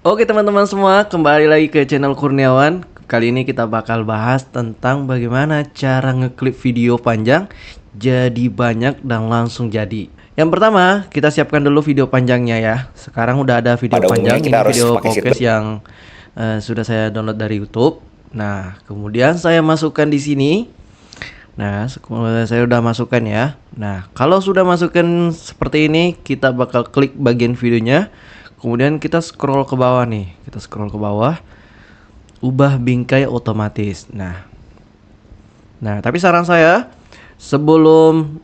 Oke teman-teman semua, kembali lagi ke channel Kurniawan. Kali ini kita bakal bahas tentang bagaimana cara ngeklip video panjang jadi banyak dan langsung jadi. Yang pertama, kita siapkan dulu video panjangnya ya. Sekarang udah ada video Pada umumnya panjang, kita ini harus video pakai podcast seatbelt. yang sudah saya download dari YouTube. Nah, kemudian saya masukkan di sini. Nah, saya udah masukkan ya. Nah, kalau sudah masukkan seperti ini, kita bakal klik bagian videonya. Kemudian kita scroll ke bawah nih. Kita scroll ke bawah. Ubah bingkai otomatis. Nah, tapi saran saya sebelum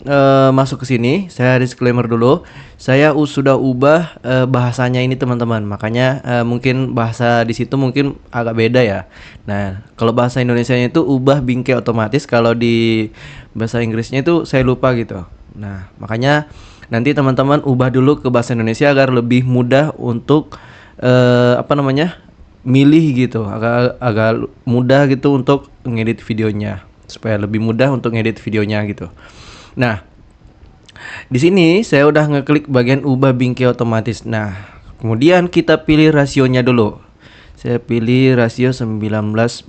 masuk ke sini, saya disclaimer dulu. Saya sudah ubah bahasanya ini teman-teman. Makanya mungkin bahasa di situ mungkin agak beda ya. Nah, kalau bahasa Indonesianya itu ubah bingkai otomatis. Kalau di bahasa Inggrisnya itu saya lupa gitu. Nah, makanya nanti teman-teman ubah dulu ke bahasa Indonesia agar lebih mudah untuk milih gitu, agak mudah gitu untuk ngedit videonya, supaya lebih mudah untuk ngedit videonya gitu. Nah, di sini saya udah ngeklik bagian ubah bingkai otomatis. Nah, kemudian kita pilih rasionya dulu. Saya pilih rasio 19:16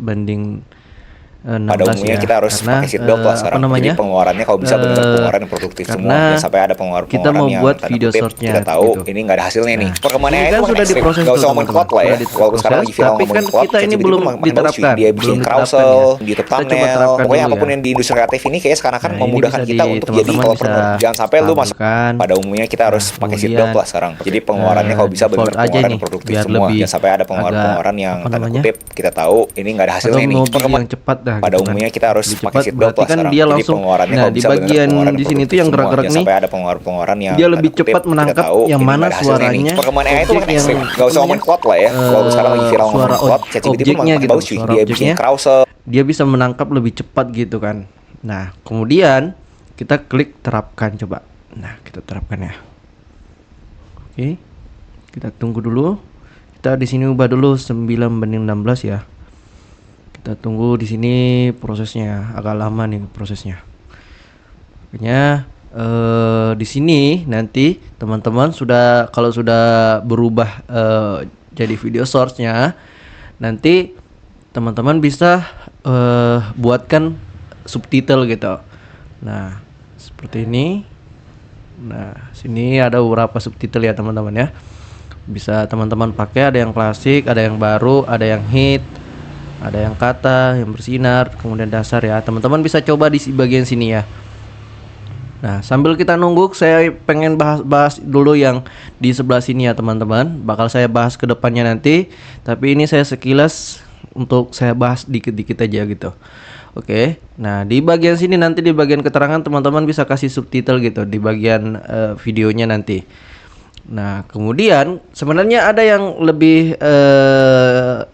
Pada umumnya ya, kita harus karena pakai seatbelt lah sekarang. Jadi pengeluarannya kalau bisa benar pengeluaran yang produktif semua. karena Jangan sampai ada kita pengeluaran-pengeluaran mau yang buat tanda video kutip shortnya kita tahu gitu. ini nggak ada hasilnya nih. Nah, Perkembangannya ini itu kan makin sudah ekstrim. diproses Gak tuh usah ngomongin teman-teman, quote lah ya. sudah Walaupun sekarang diproses, lagi viral tapi ngomongin kan quote, kita ini ChatGPT belum itu makin bagus cuy. diterapkan, Dia belum bikin diterapkan carousel ya. di YouTube Kita coba thumbnail. terapkan Pokoknya dulu apapun ya. yang di industri kreatif ini kayak sekarang-akan Nah, ini memudahkan bisa kita untuk jadi teman-teman bisa developer. Jangan sampai lu masuk. tampilkan. Pada umumnya kita Nah, harus pakai kemudian seatbelt lah sekarang. Jadi pengeluarannya kalau bisa default benar aja pengeluaran nih, yang produktif biar semua. lebih Jangan sampai ada agak pengeluaran-pengeluaran yang tanda kutip kita tahu ini nggak ada atau hasilnya nih. mau video yang cepat dah Pada gitu kan. umumnya kita harus Lebih pakai cepat seatbelt berarti lah kan sekarang. dia Jadi langsung. pengeluarannya Nah, kalau di bisa benar bagian pengeluaran di sini tuh produktif yang semua. gerak-gerak Jangan nih, sampai ada pengeluaran-pengeluaran yang dia tanda lebih kutip cepat kita menangkap tahu yang ini mana nggak ada hasilnya nih. suaranya, Perkembangan AI itu objek makin yang ekstrim. Gak usah ngomongin quote lah ya. Walaupun sekarang lagi viral suara ngomongin quote, ChatGPT itu objeknya makin gitu, bagus cuy. suara Dia bikin objeknya carousel. dia bisa menangkap lebih cepat gitu kan. Nah, kemudian kita klik terapkan coba. Nah, kita terapkan ya. Oke. Kita tunggu dulu. Kita di sini ubah dulu 9:16 ya. Kita tunggu di sini prosesnya, agak lama nih prosesnya. Makanya di sini nanti teman-teman kalau sudah berubah jadi video source-nya, nanti teman-teman bisa buatkan subtitle gitu. Nah, seperti ini. Nah, sini ada beberapa subtitle ya teman-teman ya. Bisa teman-teman pakai, ada yang klasik, ada yang baru, ada yang hit, ada yang kata, yang bersinar, kemudian dasar ya. Teman-teman bisa coba di bagian sini ya. Nah, sambil kita nunggu, saya pengen bahas dulu yang di sebelah sini ya teman-teman. Bakal saya bahas ke depannya nanti. Tapi ini saya sekilas untuk saya bahas dikit-dikit aja gitu. Oke. Nah, di bagian sini nanti di bagian keterangan teman-teman bisa kasih subtitle gitu di bagian videonya nanti. Nah, kemudian sebenarnya ada yang lebih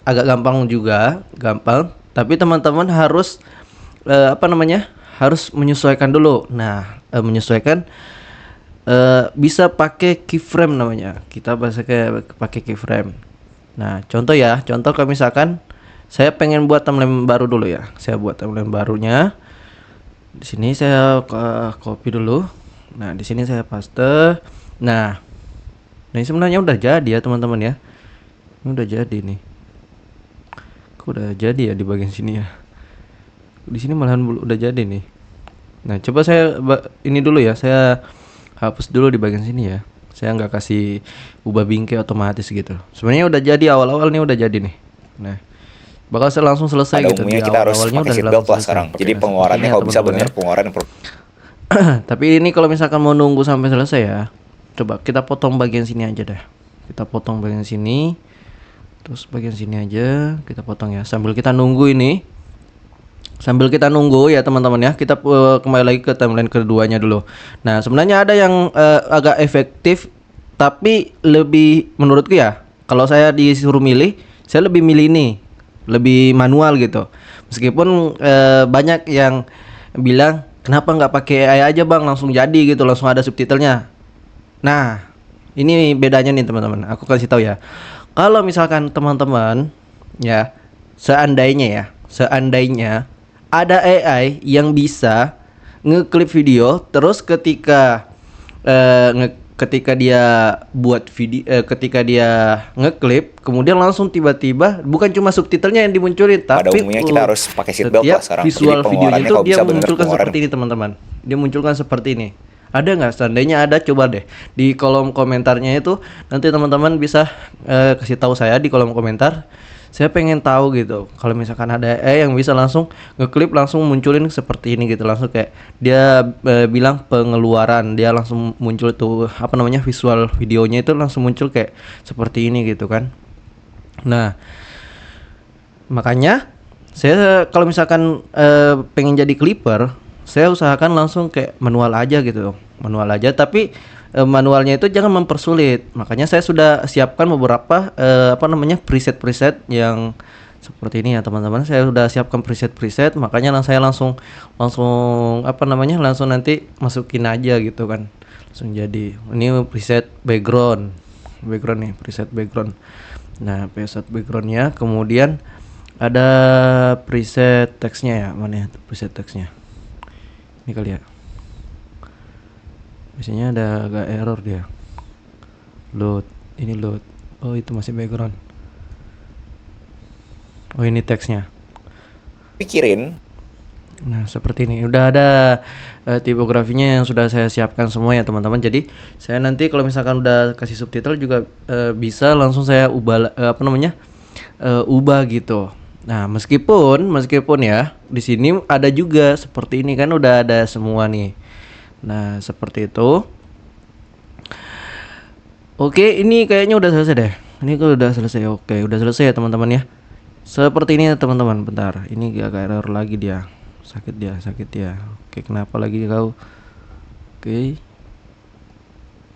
agak gampang juga, gampang. Tapi teman-teman harus harus menyesuaikan dulu. Nah, menyesuaikan bisa pakai keyframe namanya. Kita bahasa kayak pakai keyframe. Nah, contoh ya, contoh kalau misalkan saya pengen buat timeline baru dulu ya. Saya buat timeline barunya. Di sini saya copy dulu. Nah, di sini saya paste. Nah, ini sebenarnya udah jadi ya teman-teman ya. Ini udah jadi nih. Kok udah jadi ya di bagian sini ya. Di sini malahan udah jadi nih. Nah, coba saya ini dulu ya. Saya hapus dulu di bagian sini ya. Saya nggak kasih ubah bingkai otomatis gitu. Sebenarnya udah jadi awal-awal nih, udah jadi nih. Nah, bakal saya langsung selesai Pada gitu. umumnya Di kita harus awal-awalnya pakai udah seatbelt langsung lah selesai. sekarang. Jadi Nah, pengeluarannya seperti ini kalau ya, bisa teman-teman benar ya. pengeluaran yang Tapi ini kalau misalkan mau nunggu sampai selesai ya, coba kita potong bagian sini aja dah. Kita potong bagian sini, terus bagian sini aja kita potong ya. Sambil kita nunggu ini, sambil kita nunggu ya teman-teman ya, kita kembali lagi ke timeline keduanya dulu. Nah, sebenarnya ada yang agak efektif, tapi lebih menurutku ya, kalau saya disuruh milih, saya lebih milih ini, lebih manual gitu. Meskipun banyak yang bilang kenapa nggak pakai AI aja bang, langsung jadi gitu, langsung ada subtitlenya. Nah, ini bedanya nih teman-teman. Aku kasih tahu ya. Kalau misalkan teman-teman ya, seandainya ada AI yang bisa ngeklip video, terus ketika ketika dia buat video, ketika dia ngeklip, kemudian langsung tiba-tiba bukan cuma subtitlenya yang dimunculin, Pada tapi umumnya kita harus pakai seatbelt setiap lah sekarang. visual Jadi videonya pengeluarannya itu kalau dia bisa benar munculkan pengeluaran. seperti ini teman-teman. Dia munculkan seperti ini. Ada nggak? Seandainya ada, coba deh di kolom komentarnya itu nanti teman-teman bisa kasih tahu saya di kolom komentar. Saya pengen tahu gitu. Kalau misalkan ada yang bisa langsung ngeklip langsung munculin seperti ini gitu, langsung kayak dia bilang pengeluaran, dia langsung muncul tuh apa namanya visual videonya itu langsung muncul kayak seperti ini gitu kan. Nah, makanya saya kalau misalkan pengen jadi clipper, saya usahakan langsung kayak manual aja gitu, manual aja. Tapi manualnya itu jangan mempersulit. Makanya saya sudah siapkan beberapa apa namanya preset-preset yang seperti ini ya teman-teman. Saya sudah siapkan preset-preset, makanya saya langsung apa namanya langsung nanti masukin aja gitu kan, langsung jadi. Ini preset background nih, preset background. Nah, preset backgroundnya, kemudian ada preset teksnya ya, mana ya preset teksnya? Ini kali ya. Biasanya ada agak error dia. Load, ini load. Oh, itu masih background. Oh, ini teksnya. Pikirin. Nah, seperti ini. Udah ada tipografinya yang sudah saya siapkan semua ya teman-teman. Jadi saya nanti kalau misalkan udah kasih subtitle juga bisa langsung saya ubah apa namanya ubah gitu. Nah, meskipun ya di sini ada juga seperti ini kan, udah ada semua nih. Nah, seperti itu. Oke, ini kayaknya udah selesai deh. Ini kalau udah selesai. Oke, udah selesai ya teman-teman ya. Seperti ini ya teman-teman. Bentar, ini agak error lagi dia. Sakit dia. Oke, kenapa lagi kau? Oke.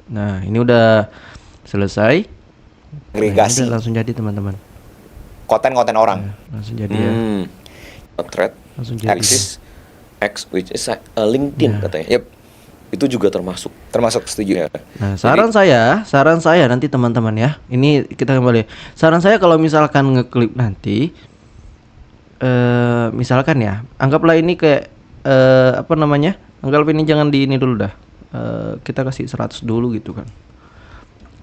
Nah, ini udah selesai. Agregasi Nah, langsung jadi teman-teman. konten-konten orang. Langsung jadi ya. Thread, Langsung jadi. Axis, X, which is LinkedIn katanya. Yep, Itu juga termasuk. setuju. Ya. Nah, saran saya nanti teman-teman ya. Ini kita kembali. Saran saya kalau misalkan ngeklip nanti misalkan ya, anggaplah ini kayak apa namanya? Anggap ini jangan di ini dulu dah. Kita kasih 100 dulu gitu kan.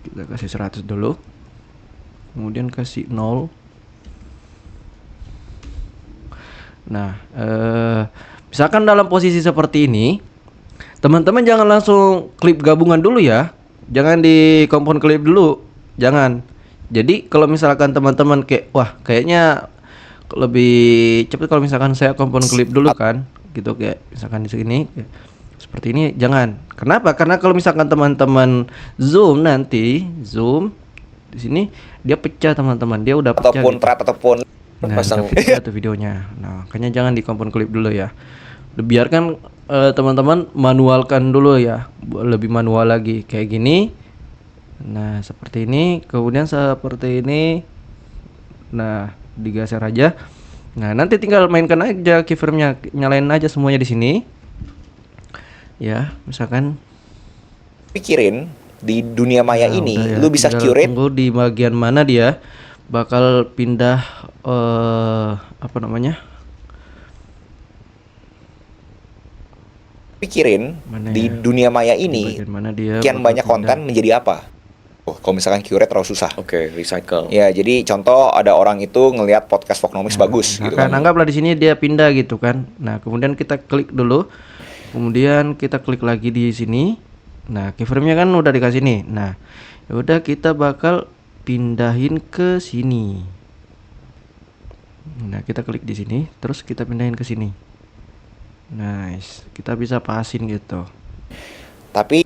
Kita kasih 100 dulu. Kemudian kasih 0. Nah, misalkan dalam posisi seperti ini, teman-teman jangan langsung klip gabungan dulu ya. Jangan di kompon klip dulu. Jangan. Jadi kalau misalkan teman-teman kayak wah, kayaknya lebih cepat kalau misalkan saya kompon klip dulu kan. Gitu kayak misalkan di sini kayak, seperti ini jangan. Kenapa? Karena kalau misalkan teman-teman zoom nanti, zoom di sini dia pecah teman-teman. Dia udah pecah Ataupun gitu. thread ataupun Nah, pasang udah tuh videonya. Nah, makanya jangan di kompon klip dulu ya. Biarkan teman-teman manualkan dulu ya, lebih manual lagi kayak gini. Nah, seperti ini, kemudian seperti ini. Nah, digeser aja. Nah, nanti tinggal mainkan aja keyframe-nya, nyalain aja semuanya di sini. Ya, misalkan pikirin di dunia maya nah, ini udah ya, lu bisa tinggal curate tunggu di bagian mana dia bakal pindah apa namanya? pikirin Mana di ya? dunia maya Di ini bagian mana dia sekian bakal banyak pindah. konten menjadi apa. Kalau misalkan curate terlalu susah. Oke, recycle. Ya, jadi contoh ada orang itu ngelihat podcast Vlognomics bagus gitu Misalkan kan. anggaplah di sini dia pindah gitu kan. Nah, kemudian kita klik dulu. Kemudian kita klik lagi di sini. Nah, keyframe-nya kan udah dikasih nih. Nah, ya udah kita bakal pindahin ke sini. Nah, kita klik di sini, terus kita pindahin ke sini. Nice. Kita bisa pasin gitu. Tapi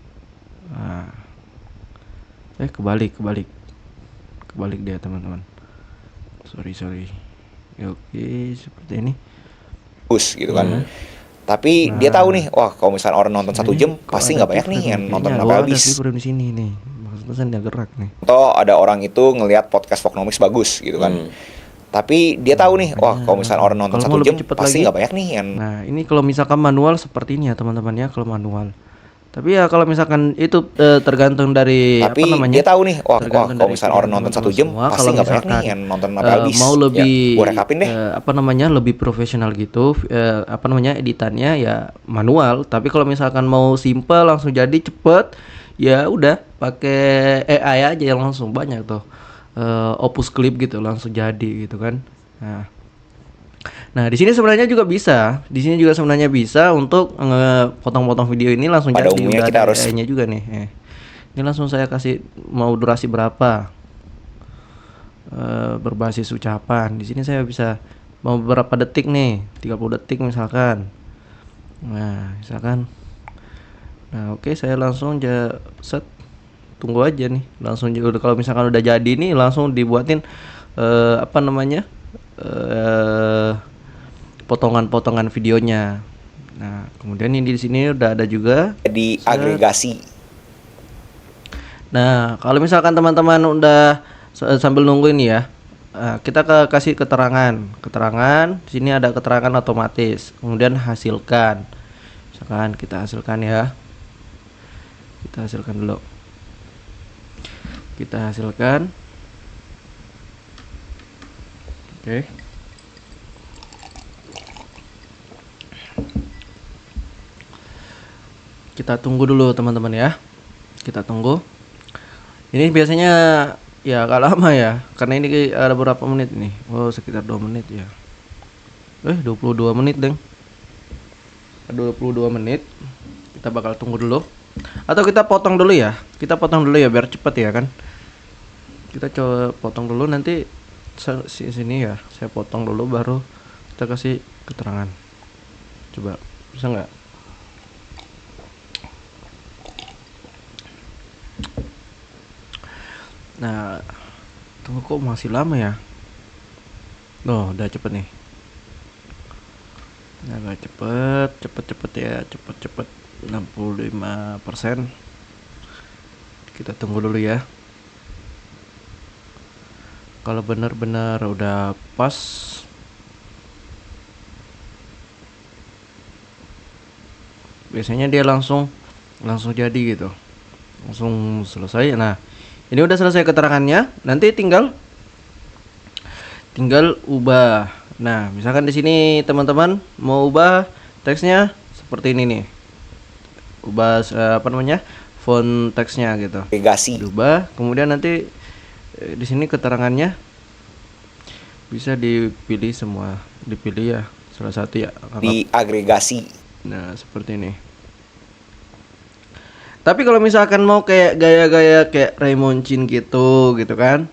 Nah. Kebalik dia teman-teman. Sorry. Ya, oke, seperti ini. bagus gitu kan. Tapi dia tahu nih, wah kalau misalnya orang nonton 1 jam Kok pasti ada nggak banyak nih keyframe yang nih? nonton Kayaknya sampai ada habis. keyframe di sini nih. Maksudnya dia gerak nih. Contoh ada orang itu ngelihat podcast Vlognomics bagus gitu kan. Tapi dia tahu nih, wah kalau misalnya orang nonton Kalau mau 1 jam lebih cepet pasti lagi, nggak banyak nih yang Nah, ini kalau misalkan manual seperti ini ya teman-teman ya, kalau manual. Tapi ya kalau misalkan itu tergantung dari tapi apa namanya? dia tahu nih, wah Tergantung kalau dari misalnya orang pilihan nonton 1 teman-teman jam semua. pasti Kalau nggak banyak nih misalkan, yang nonton sampai habis. mau lebih Ya, gua rekapin deh. apa namanya lebih profesional gitu, apa namanya editannya ya manual. Tapi kalau misalkan mau simple langsung jadi cepet, ya udah pakai AI aja yang langsung banyak tuh. Opus Clip gitu langsung jadi gitu kan. Nah, di sini sebenarnya juga bisa. Di sini juga sebenarnya bisa untuk potong-potong video ini langsung Pada jadi. umumnya Udah kita ada harus AI-nya juga nih. Ini langsung saya kasih mau durasi berapa. Berbasis ucapan. Di sini saya bisa mau berapa detik nih? 30 detik misalkan. Nah, misalkan. Nah, oke, saya langsung set, tunggu aja nih. Langsung juga kalau misalkan udah jadi nih langsung dibuatin apa namanya? Potongan-potongan videonya. Nah, kemudian ini di sini udah ada juga diagregasi. Nah, kalau misalkan teman-teman udah sambil nunggu ini ya, kita kasih keterangan. Di sini ada keterangan otomatis. Kemudian hasilkan. Misalkan kita hasilkan ya. Kita hasilkan dulu. Kita hasilkan. Oke. Kita tunggu dulu teman-teman ya. Kita tunggu. Ini biasanya ya agak lama ya, karena ini ada berapa menit nih? Oh, sekitar 2 menit ya. 22 menit, Deng. 22 menit. Kita bakal tunggu dulu. Atau kita potong dulu ya. Kita potong dulu ya biar cepet ya kan. Kita coba potong dulu nanti sini ya. Saya potong dulu baru kita kasih keterangan. Coba bisa nggak? Nah, tunggu kok masih lama ya? Loh, udah cepet nih. Nah, agak cepet ya, cepet 65%. Kita tunggu dulu ya. Kalau benar-benar udah pas, biasanya dia langsung jadi gitu. Langsung selesai. Nah, ini udah selesai keterangannya. Nanti tinggal ubah. Nah, misalkan di sini teman-teman mau ubah teksnya seperti ini nih. Ubah apa namanya? Font teksnya gitu. Agregasi. Diubah, kemudian nanti di sini keterangannya bisa dipilih semua. Dipilih ya salah satu ya. Diagregasi. Nah, seperti ini. Tapi kalau misalkan mau kayak gaya-gaya kayak Raymond Chin gitu kan.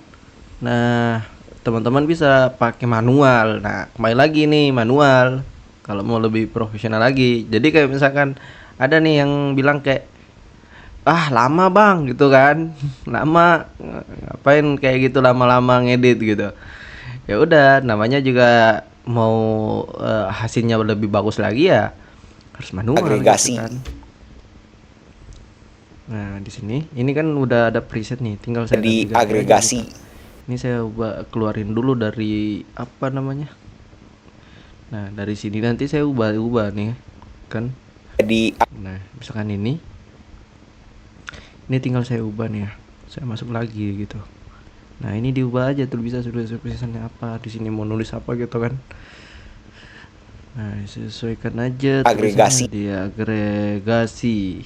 Nah, teman-teman bisa pakai manual. Nah, kembali lagi nih manual. Kalau mau lebih profesional lagi. Jadi kayak misalkan ada nih yang bilang kayak lama bang gitu kan. Lama ngapain kayak gitu lama-lama ngedit gitu. Ya udah, namanya juga mau hasilnya lebih bagus lagi ya harus manual Agregasi. gitu kan. Nah, di sini ini kan udah ada preset nih, tinggal saya diagregasi. Ini saya keluarin dulu dari apa namanya? Nah, dari sini nanti saya ubah nih kan. Nah, misalkan ini tinggal saya ubah nih ya. Saya masuk lagi gitu. Nah, ini diubah aja tuh bisa tulisannya apa, di sini mau nulis apa gitu kan. Nah, sesuaikan aja Agregasi. diagregasi.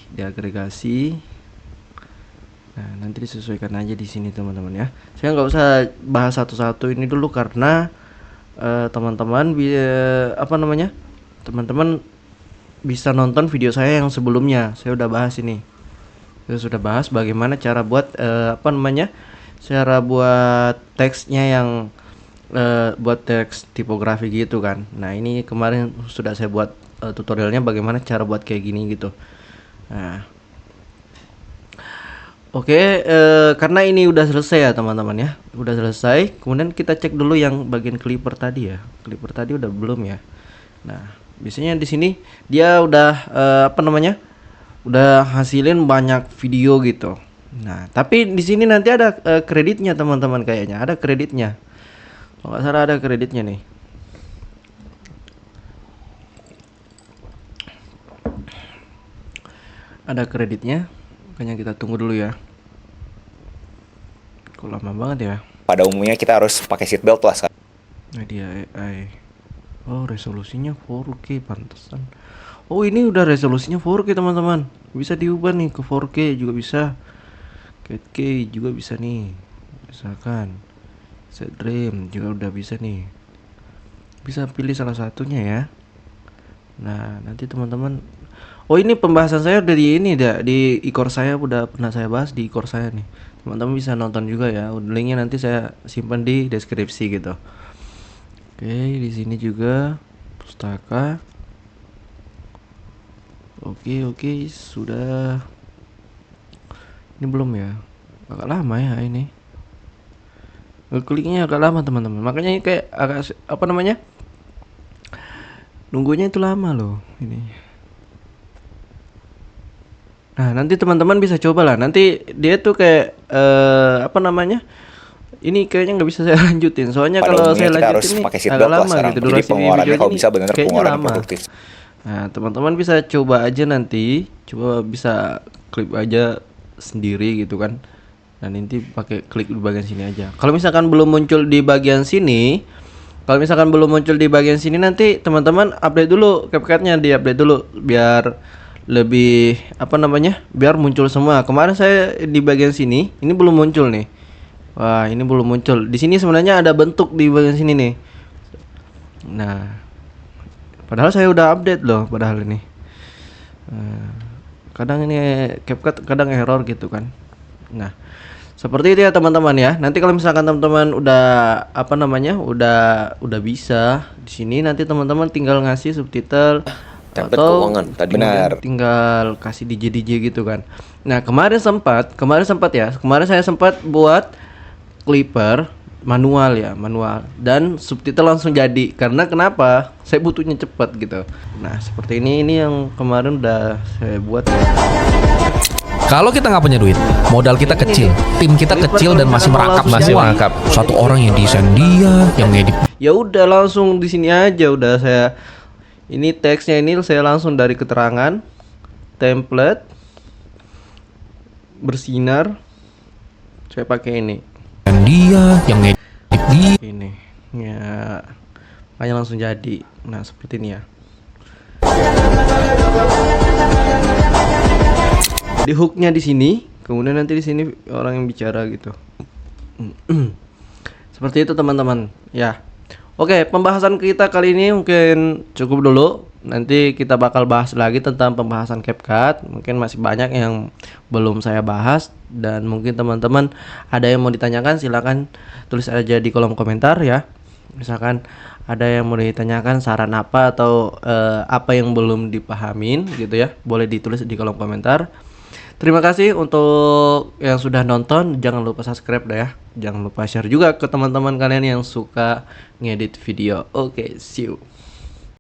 Nah, nanti disesuaikan aja di sini teman-teman ya. Saya nggak usah bahas satu-satu ini dulu karena teman-teman teman-teman bisa nonton video saya yang sebelumnya. Saya udah bahas ini. Saya sudah bahas bagaimana cara buat cara buat teksnya yang buat teks tipografi gitu kan. Nah, ini kemarin sudah saya buat tutorialnya bagaimana cara buat kayak gini gitu. Nah, oke, karena ini udah selesai ya teman-teman ya, udah selesai. Kemudian kita cek dulu yang bagian clipper tadi ya. Clipper tadi udah belum ya. Nah, biasanya di sini dia udah udah hasilin banyak video gitu. Nah, tapi di sini nanti ada kreditnya teman-teman kayaknya, ada kreditnya. Kalau nggak salah ada kreditnya nih. Ada kreditnya, makanya kita tunggu dulu ya. Kok lama banget ya? Pada umumnya kita harus pakai seatbelt lah sekarang. Nah, dia AI. Oh, resolusinya 4K pantesan. Oh, ini udah resolusinya 4K teman-teman. Bisa diubah nih ke 4K juga bisa. 8K juga bisa nih. Misalkan set dream juga udah bisa nih. Bisa pilih salah satunya ya. Nah, nanti teman-teman. Oh, ini pembahasan saya udah di ini dah, di ikor saya udah pernah saya bahas di ikor saya nih. Teman-teman bisa nonton juga ya. Linknya nanti saya simpan di deskripsi gitu. Oke, di sini juga pustaka. Oke, sudah. Ini belum ya? Agak lama ya ini. Kliknya agak lama teman-teman. Makanya ini kayak agak apa namanya? Nunggunya itu lama loh ini. Nah, nanti teman-teman bisa coba lah. Nanti dia tuh kayak apa namanya? Ini kayaknya nggak bisa saya lanjutin. Soalnya Pada kalau umumnya saya kita harus lanjutin ini pakai agak seatbelt lah lama sekarang. gitu Jadi durasi pengeluarannya video kalau ini bisa benar-benar kayaknya pengeluaran lama. produktif. Nah, teman-teman bisa coba aja nanti, coba bisa klik aja sendiri gitu kan. Dan nanti pakai klik di bagian sini aja. Kalau misalkan belum muncul di bagian sini, nanti teman-teman update dulu CapCut-nya, di-update dulu biar lebih apa namanya? Biar muncul semua. Kemarin saya di bagian sini, ini belum muncul nih. Wah, ini belum muncul. Di sini sebenarnya ada bentuk di bagian sini nih. Nah, padahal saya udah update loh padahal ini. Kadang ini CapCut kadang error gitu kan. Nah, seperti itu ya teman-teman ya. Nanti kalau misalkan teman-teman udah apa namanya? Udah bisa di sini nanti teman-teman tinggal ngasih subtitle Template atau keuangan tadi. Benar. tinggal kasih DJ gitu kan. Nah, kemarin saya sempat buat clipper manual dan subtitle langsung jadi. Karena kenapa? Saya butuhnya cepat gitu. Nah, seperti ini yang kemarin udah saya buat. Kalau kita nggak punya duit, modal kita kecil, tim kita kecil dan masih merangkap semua. Satu orang yang desain dia, yang ngedit. Ya udah langsung di sini aja udah saya ini teksnya ini saya langsung dari keterangan template bersinar saya pakai ini Dan dia, yang ngedit dia. ini ya makanya langsung jadi. Nah, seperti ini ya. Di hooknya di sini, kemudian nanti di sini orang yang bicara gitu. Seperti itu teman-teman ya. Oke, pembahasan kita kali ini mungkin cukup dulu. Nanti kita bakal bahas lagi tentang pembahasan CapCut. Mungkin masih banyak yang belum saya bahas dan mungkin teman-teman ada yang mau ditanyakan silakan tulis aja di kolom komentar ya. Misalkan ada yang mau ditanyakan saran apa atau apa yang belum dipahamin gitu ya, boleh ditulis di kolom komentar. Terima kasih untuk yang sudah nonton. Jangan lupa subscribe dah ya. Jangan lupa share juga ke teman-teman kalian yang suka ngedit video. Oke, see you.